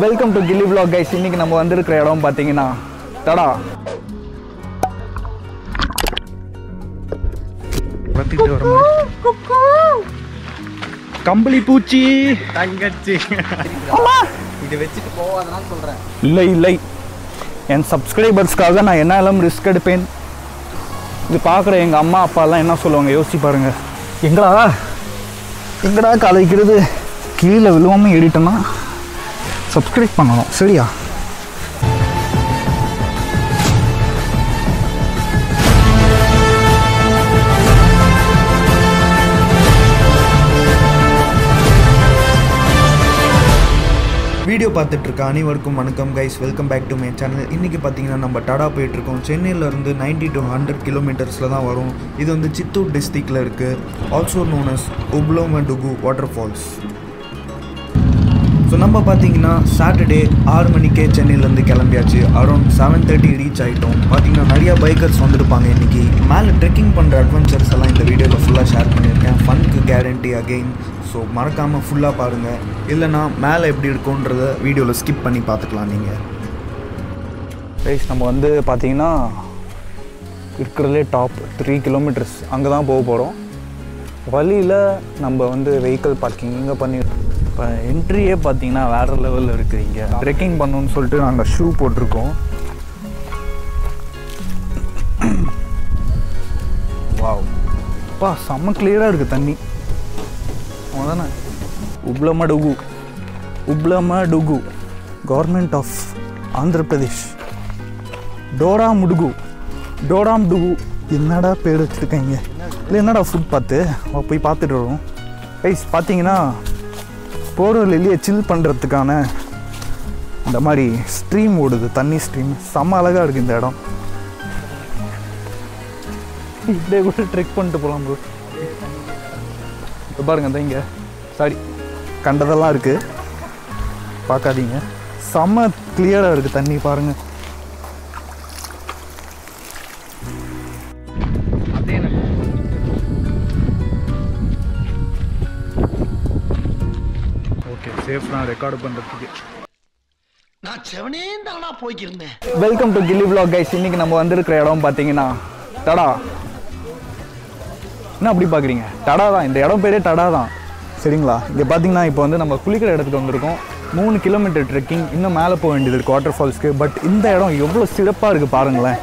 Welcome to Ghillivlog guys. இன்னைக்கு நம்ம வந்திருக்கிற இடம் பாத்தீங்கன்னா தடா. வத்திட்டு வர மாதிரி. கம்பளி பூச்சி தங்கச்சி. அம்மா இத வெச்சிட்டு போவாதனா சொல்றேன். இல்லை. என் சப்ஸ்கிரைபர்ஸ்க்காக நான் என்னெல்லாம் ரிஸ்க் எடுப்பேன். இது பார்க்குற எங்கள் அம்மா அப்பாலாம் என்ன சொல்லுவாங்க யோசிச்சு பாருங்க. எங்கடா கலைக்கிறது கீழே விழுவாமல் ஏறிட்டோன்னா சப்ஸ்கிரைப் பண்ணணும் சரியா? வீடியோ பார்த்துட்டு இருக்க அனைவருக்கும் வணக்கம் guys, welcome back to my channel. இன்றைக்கி பார்த்தீங்கன்னா நம்ம டாடா போயிட்டுருக்கோம். சென்னையிலேருந்து 90 to 100 கிலோமீட்டர்ஸில் தான் வரும். இது வந்து சித்தூர் டிஸ்ட்ரிக்டில் இருக்குது. Also known as Ubbalamadugu waterfalls. So நம்ம பார்த்தீங்கன்னா சாட்டர்டே 6 மணிக்கே சென்னையிலேருந்து கிளம்பியாச்சு. அரௌண்ட் 7:30 ரீச் ஆகிட்டோம். பார்த்தீங்கன்னா நிறையா பைக்கர்ஸ் வந்துருப்பாங்க இன்றைக்கி. மேலே ட்ரெக்கிங் பண்ணுற அட்வென்ச்சர்ஸ் எல்லாம் இந்த வீடியோவில் ஃபுல்லாக ஷேர் பண்ணியிருக்கேன். ஃபனுக்கு கேரண்டி அகெயின். ஸோ மறக்காமல் ஃபுல்லாக பாருங்கள். இல்லைனா மேலே எப்படி இருக்குன்றத வீடியோவில் ஸ்கிப் பண்ணி பார்த்துக்கலாம் நீங்கள். ரைஸ் நம்ம வந்து பார்த்தீங்கன்னா இருக்கிறதுலே டாப் 3 கிலோமீட்டர்ஸ் அங்கே தான் போக போகிறோம். வழியில் நம்ம வந்து வெஹிக்கிள் பார்க்கிங் இங்கே பண்ணிடுறோம். இப்போ என்ட்ரியே பார்த்தீங்கன்னா வேறு லெவலில் இருக்குது. இங்கே ட்ரெக்கிங் பண்ணணுன்னு சொல்லிட்டு நாங்கள் ஷூ போட்டிருக்கோம். வாவ் அப்பா செம்ம கிளியராக இருக்குது தண்ணி. அதானே உப்ளமடுகு கவர்மெண்ட் ஆஃப் ஆந்திரப்பிரதேஷ். டோடாமுடுகு என்னடா பேர் வச்சுருக்காங்க. இல்லை என்னடா ஃபுட் பார்த்து போய் பார்த்துட்டு வரோம். ரைஸ் பார்த்தீங்கன்னா போர்வெளியிலேயே சில் பண்ணுறதுக்கான இந்த மாதிரி ஸ்ட்ரீம் ஓடுது, தண்ணி ஸ்ட்ரீம். செம்ம அழகாக இருக்குது இந்த இடம். இப்படியே கூட ட்ரெக் பண்ணிட்டு போகலாம் ப்ரோ. இப்போ பாருங்க அந்த இங்கே சாரி கண்டதெல்லாம் இருக்குது, பார்க்காதீங்க. செம்ம கிளியராக இருக்குது தண்ணி பாருங்கள். ஓகே சேஃப் நான் ரெக்கார்டு பண்ணுறதுக்கு. நான் செவனே தானா போய்க்கிருந்தேன். Welcome to Ghillivlog guys. இன்றைக்கி நம்ம வந்திருக்கிற இடம் பார்த்தீங்கன்னா தடா. என்ன அப்படி பார்க்குறீங்க? தடா தான், இந்த இடம் பேரே தடா தான் சரிங்களா? இங்கே பார்த்தீங்கன்னா இப்போ வந்து நம்ம குளிக்கிற இடத்துக்கு வந்திருக்கோம். 3 கிலோமீட்டர் ட்ரெக்கிங், இன்னும் மேலே போக வேண்டியது இருக்குது வாட்டர் ஃபால்ஸ்க்கு. பட் இந்த இடம் எவ்வளோ சிறப்பாக இருக்குது பாருங்களேன்.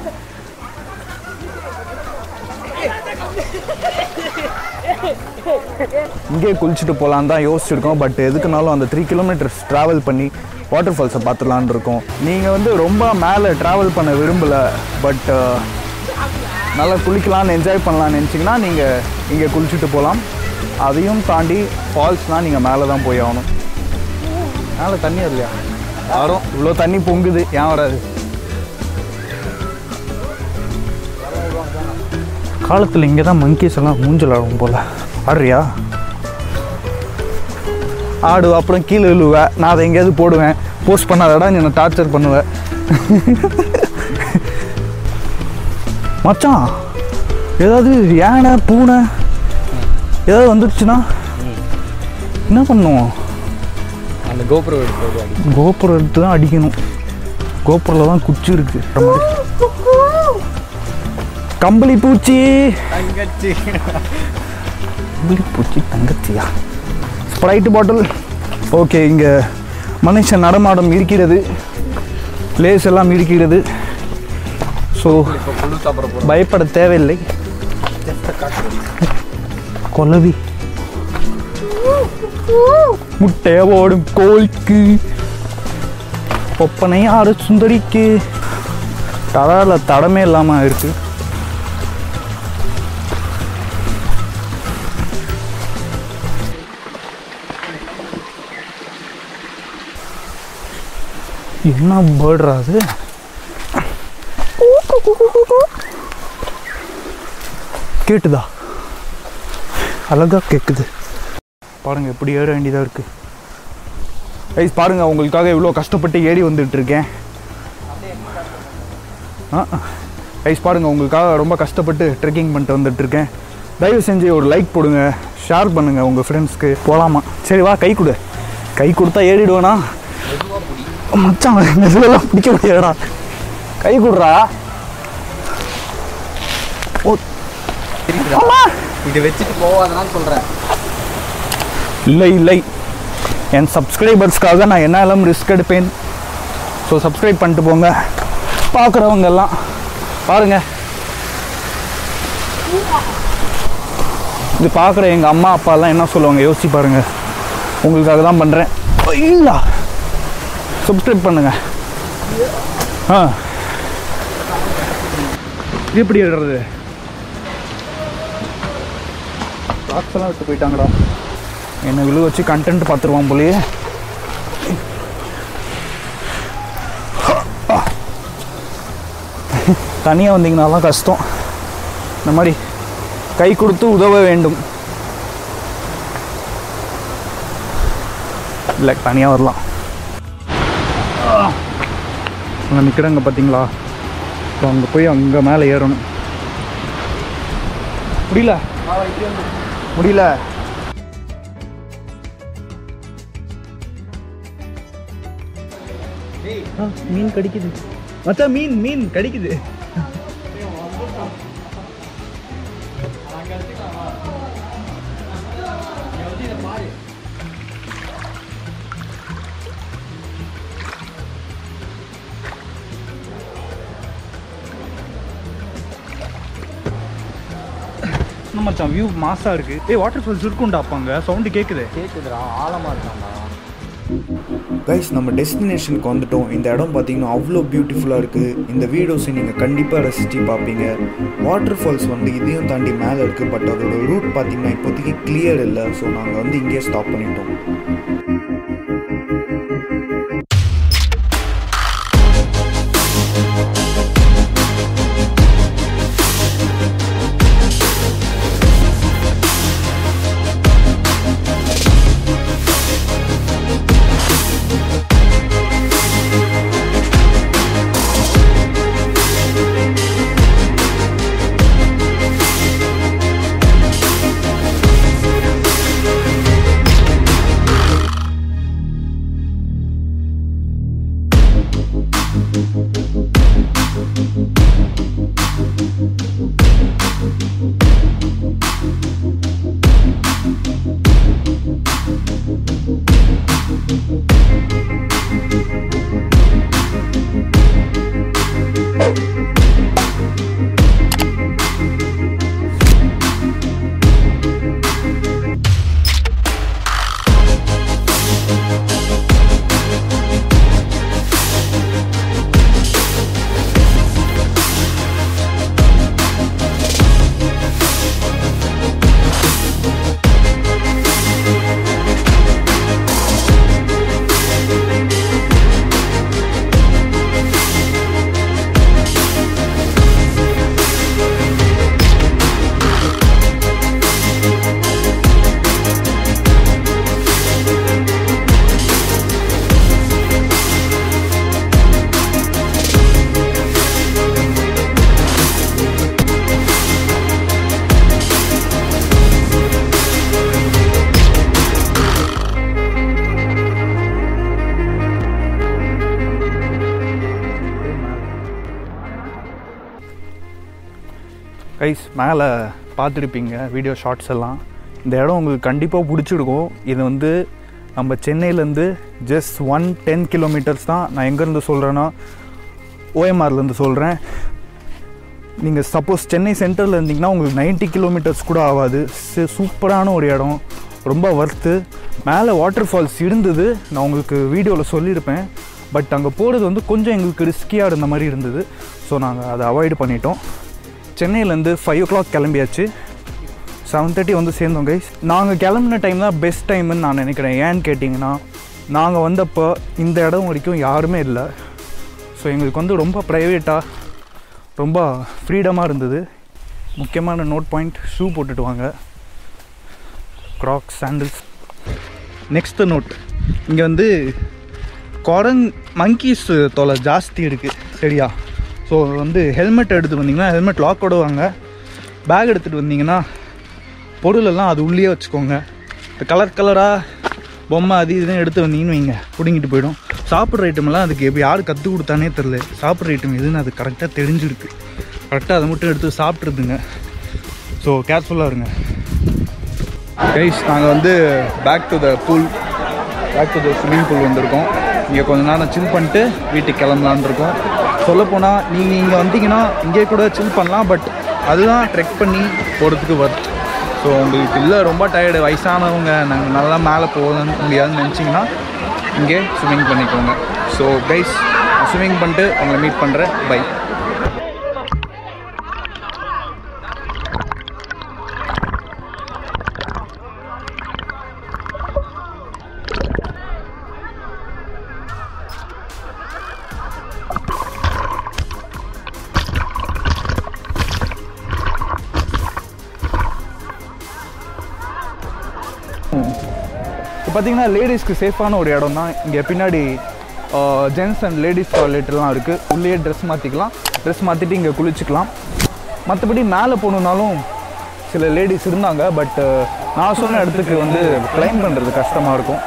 இங்கே குளிச்சுட்டு போகலான்னு தான் யோசிச்சுருக்கோம். பட் எதுக்குனாலும் அந்த 3 கிலோமீட்டர்ஸ் ட்ராவல் பண்ணி வாட்டர் ஃபால்ஸை பார்த்துலான் இருக்கோம். நீங்கள் வந்து ரொம்ப மேலே ட்ராவல் பண்ண விரும்பலை, பட் நல்லா குளிக்கலான்னு என்ஜாய் பண்ணலான்னு நினச்சிங்கன்னா நீங்கள் இங்கே குளிச்சுட்டு போகலாம். அதையும் தாண்டி ஃபால்ஸ்னால் நீங்கள் மேலே தான் போய் ஆகணும். மேலே தண்ணி இல்லையா? வரும், இவ்வளோ தண்ணி பொங்குது, ஏன் வராது? காலத்தில் இங்கே தான் மங்கீஸ் எல்லாம் மூஞ்சல் ஆடும் போல். ஆடுறியா? ஆடு, அப்புறம் கீழே விழுவேன். நான் அதை எங்கேயாவது போடுவேன். போஸ்ட் பண்ணாதடா நீ என்னை டார்ச்சர் பண்ணுவேன். மச்சான் ஏதாவது யானை பூனை ஏதாவது வந்துடுச்சுன்னா என்ன பண்ணுவோம்? அந்த கோப்ரோ எடுத்து தான் அடிக்கணும். கோப்ரோவில் தான் குச்சி இருக்கு. கம்பளி பூச்சி தங்கச்சி. கம்பளி பூச்சி தங்கச்சியா? ஸ்ப்ரைட் பாட்டில். ஓகே, இங்கே மனுஷன் நடமாடம் இருக்கிறது, லேஸ் எல்லாம் இருக்கிறது. ஸோ பயப்பட தேவையில்லை. கொலவி முட்டைய ஓடும் கோழிக்கு, ஒப்பனை ஆறு சுந்தரிக்கு. தடால தடமே இல்லாமல் இருக்கு. என்ன பேர்ட்ரா அது? கேட்டுதா? அழகா கேட்குது பாருங்க. எப்படி ஏற வேண்டியதாக இருக்குது கைஸ். பாருங்க, உங்களுக்காக இவ்வளோ கஷ்டப்பட்டு ஏறி வந்துட்டு இருக்கேன். கைஸ் பாருங்க, உங்களுக்காக ரொம்ப கஷ்டப்பட்டு ட்ரெக்கிங் பண்ணிட்டு வந்துட்டு இருக்கேன். தயவு செஞ்சு ஒரு லைக் போடுங்க, ஷேர் பண்ணுங்கள் உங்கள் ஃப்ரெண்ட்ஸ்க்கு. போகலாமா? சரி வா, கை கொடு. கை கொடுத்தா ஏறிடுவேனா? மச்சான் இதெல்லாம் பிடிக்க முடியாடா, கை கொடுறா. இதை வச்சுட்டு போவாதனான்னு சொல்கிறேன். இல்லை இல்லை, என் சப்ஸ்கிரைபர்ஸ்க்காக நான் என்ன எல்லாம் ரிஸ்க் எடுப்பேன். ஸோ சப்ஸ்கிரைப் பண்ணிட்டு போங்க. பார்க்குறவங்க எல்லாம் பாருங்கள், இது பார்க்குற எங்கள் அம்மா அப்பாலாம் என்ன சொல்லுவாங்க யோசிச்சு பாருங்கள். உங்களுக்காக தான் பண்ணுறேன். இல்லை, சப்ஸ்கிரைப் பண்ணுங்க. இது எப்படி எடுறது? லாக்ஸ் எல்லாம் விட்டு போயிட்டாங்கடா. என்னை விழு வச்சு கண்டென்ட் பார்த்துருவான் போலயே. தனியாக வந்தீங்கன்னாலாம் கஷ்டம். இந்த மாதிரி கை கொடுத்து உதவ வேண்டும். இல்லை, தனியாக வரலாம். அங்கே நிற்கிறாங்க பார்த்தீங்களா? இப்போ அங்கே போய் அங்கே மேலே ஏறணும். முடியல முடியல. மீன் கடிக்குது மச்சான், மீன் கடிக்குது. மச்சான் வியூ மாசா இருக்கு. வாட்டர் ஃபால்ஸ் இருக்குண்டா, அப்பாங்க சவுண்டு கேக்குதுடா, ஆழமா இருக்காண்டா. கைஸ், நம்ம டெஸ்டினேஷனுக்கு வந்துட்டோம். இந்த இடம் பார்த்தீங்கன்னா அவ்வளோ பியூட்டிஃபுல்லாக இருக்குது. இந்த வீடியோஸை நீங்கள் கண்டிப்பாக ரசித்து பார்ப்பீங்க. வாட்டர் ஃபால்ஸ் வந்து இதையும் தாண்டி மேலே இருக்குது. பட் அதோட ரூட் பார்த்தீங்கன்னா இப்போதைக்கு கிளியர் இல்லை. ஸோ நாங்கள் வந்து இங்கேயே ஸ்டாப் பண்ணிட்டோம். கைஸ், மேலே பார்த்துருப்பீங்க வீடியோ ஷார்ட்ஸ் எல்லாம். இந்த இடம் உங்களுக்கு கண்டிப்பாக பிடிச்சிருக்கும். இது வந்து நம்ம சென்னையிலேருந்து ஜஸ்ட் 110 கிலோமீட்டர்ஸ் தான். நான் எங்கேருந்து சொல்கிறேன்னா ஓஎம்ஆர்லேருந்து சொல்கிறேன். நீங்கள் சப்போஸ் சென்னை சென்டரில் இருந்தீங்கன்னா உங்களுக்கு 90 கிலோமீட்டர்ஸ் கூட ஆகாது. சூப்பரான ஒரு இடம், ரொம்ப ஒர்த்து. மேலே வாட்டர் ஃபால்ஸ் இருந்தது, நான் உங்களுக்கு வீடியோவில் சொல்லியிருப்பேன். பட் அங்கே போகிறது வந்து கொஞ்சம் எங்களுக்கு ரிஸ்கியாக இருந்த மாதிரி இருந்தது. ஸோ நாங்கள் அதை அவாய்டு பண்ணிட்டோம். சென்னையிலேருந்து 5 o'clock கிளம்பியாச்சு. 7:30 வந்து சேர்ந்தோம் கைஸ். நாங்கள் கிளம்புன டைம் தான் பெஸ்ட் டைம்னு நான் நினைக்கிறேன். ஏன்னு கேட்டிங்கன்னா, நாங்கள் வந்தப்போ இந்த இடம் வரைக்கும் யாருமே இல்லை. ஸோ எங்களுக்கு வந்து ரொம்ப ப்ரைவேட்டாக, ரொம்ப ஃப்ரீடமாக இருந்தது. முக்கியமான நோட் பாயிண்ட், ஷூ போட்டுட்டு வாங்க, க்ராக்ஸ், சாண்டில்ஸ். நெக்ஸ்ட்டு நோட், இங்கே வந்து மங்கீஸ் தொலை ஜாஸ்தி இருக்குது, சரியா? ஸோ வந்து ஹெல்மெட் எடுத்து வந்தீங்கன்னா ஹெல்மெட் லாக்கோடு வாங்க. பேக் எடுத்துகிட்டு வந்தீங்கன்னா பொருளெல்லாம் அது உள்ளே வச்சுக்கோங்க. இந்த கலராக பொம்மை அது இதுன்னு எடுத்து வந்தீங்கன்னு வைங்க பிடுங்கிட்டு போயிடும். சாப்பிட்ற ஐட்டமெல்லாம் அதுக்கு எப்போ யார் கற்றுக் கொடுத்தானே தெரில. சாப்பிட்ற ஐட்டம் எதுன்னு அது கரெக்டாக தெரிஞ்சிருக்கு. கரெக்டாக அதை மட்டும் எடுத்து சாப்பிட்ருதுங்க. ஸோ கேர்ஃபுல்லாக இருங்க கைஸ். நாங்கள் வந்து back to the swimming pool வந்திருக்கோம். இங்கே கொஞ்ச நேரம் சில் பண்ணிட்டு வீட்டுக்கு கிளம்பலான்னு இருக்கோம். சொல்லப்போனால் நீங்கள் இங்கே வந்தீங்கன்னா இங்கே கூட சில் பண்ணலாம். பட் அதுதான் ட்ரெக் பண்ணி போகிறதுக்கு வருது. ஸோ உங்களுக்கு இல்லை ரொம்ப டயர்டு வயசானவங்க நாங்கள் நல்லா மேலே போக முடியாதுன்னு நினச்சிங்கன்னா இங்கே ஸ்விம்மிங் பண்ணிக்கோங்க. ஸோ கைஸ் ஸ்விம்மிங் பண்ணிட்டு உங்களை மீட் பண்ணுறேன். பை. இப்போ பார்த்தீங்கன்னா லேடிஸ்க்கு சேஃபான ஒரு இடம் தான். இங்கே பின்னாடி ஜென்ஸ் அண்ட் லேடிஸ் டாய்லெட்லாம் இருக்குது. உள்ளே ட்ரெஸ் மாற்றிக்கலாம். ட்ரெஸ் மாற்றிட்டு இங்கே குளிச்சுக்கலாம். மற்றபடி மேலே போகணுன்னாலும் சில லேடிஸ் இருந்தாங்க. பட் நான் சொன்ன இடத்துக்கு வந்து கிளைம் பண்ணுறது கஷ்டமாக இருக்கும்.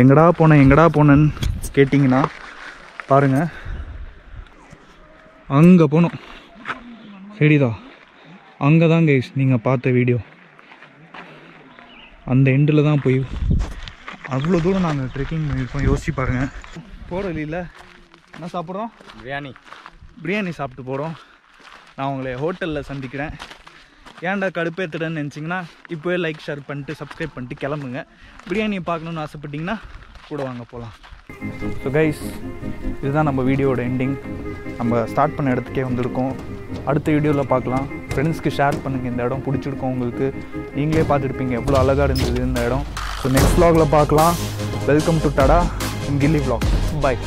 எங்கடா போனேன்னு கேட்டிங்கன்னா பாருங்கள், அங்கே போகணும். சரிதா, அங்கே தான் கைஸ் நீங்கள் பார்த்த வீடியோ அந்த எண்டில் தான் போய் அவ்வளோ தூரம் நாங்கள் ட்ரெக்கிங் பண்ணியிருக்கோம். யோசிச்சு பாருங்கள். போகிற வழியில் என்ன சாப்பிட்றோம்? பிரியாணி சாப்பிட்டு போகிறோம். நான் உங்களை ஹோட்டலில் சந்திக்கிறேன். ஏன்டா கடுப்பேற்றுறேன்னு நினச்சிங்கன்னா இப்போவே லைக் ஷேர் பண்ணிட்டு சப்ஸ்கிரைப் பண்ணிட்டு கிளம்புங்க. பிரியாணியை பார்க்கணுன்னு ஆசைப்பட்டிங்கன்னா கூட வாங்க போகலாம். ஸோ கைஸ், இதுதான் நம்ம வீடியோட எண்டிங். நம்ம ஸ்டார்ட் பண்ண இடத்துக்கே வந்திருக்கோம். அடுத்த வீடியோவில் பார்க்கலாம். ஃப்ரெண்ட்ஸ்க்கு ஷேர் பண்ணுங்கள். இந்த இடம் பிடிச்சிருக்கோம் உங்களுக்கு. நீங்களே பார்த்துருப்பீங்க எவ்வளோ அழகாக இருந்தது இந்த இடம். ஸோ நெக்ஸ்ட் vlogல பார்க்கலாம். வெல்கம் டு டடா இன் கில்லி vlog. பாய்.